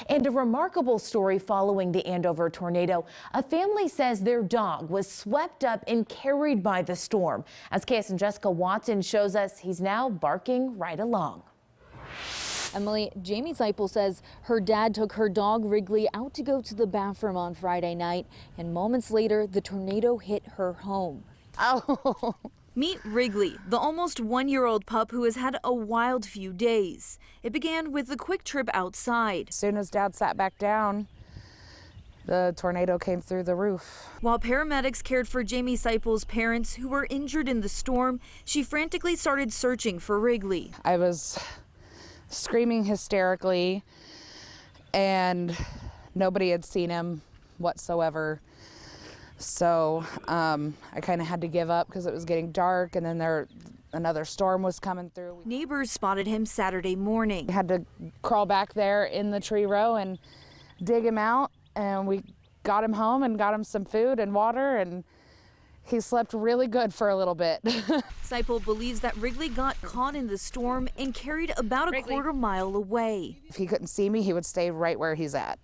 And a remarkable story following the Andover tornado. A family says their dog was swept up and carried by the storm. As KSN Jessica Watson shows us, he's now barking right along. Emily, Jamie Seipel says her dad took her dog Wrigley out to go to the bathroom on Friday night, and moments later the tornado hit her home. Oh. Meet Wrigley, the almost one-year-old pup who has had a wild few days. It began with a quick trip outside. As soon as Dad sat back down, the tornado came through the roof. While paramedics cared for Jamie Seipel's parents who were injured in the storm, she frantically started searching for Wrigley. I was screaming hysterically, and nobody had seen him whatsoever. So I kind of had to give up because it was getting dark, and then another storm was coming through. Neighbors spotted him Saturday morning. We had to crawl back there in the tree row and dig him out, and we got him home and got him some food and water, and he slept really good for a little bit. Seipel believes that Wrigley got caught in the storm and carried about a quarter-mile away. If he couldn't see me, he would stay right where he's at.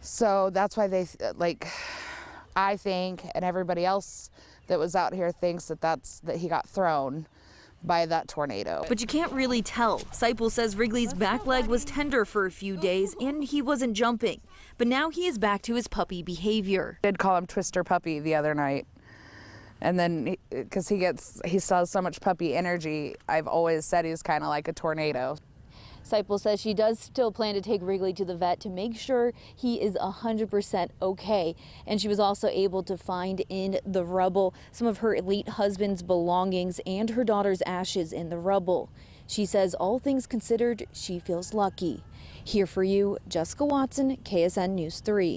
So that's why I think, and everybody else that was out here thinks that he got thrown by that tornado. But you can't really tell. Seipel says Wrigley's back leg was tender for a few days and he wasn't jumping. But now he is back to his puppy behavior. I did call him Twister Puppy the other night. And then, because he still has so much puppy energy, I've always said he's kind of like a tornado. Seipel says she does still plan to take Wrigley to the vet to make sure he is 100% okay. And she was also able to find in the rubble some of her late husband's belongings and her daughter's ashes in the rubble. She says all things considered, she feels lucky. Here for you, Jessica Watson, KSN News 3.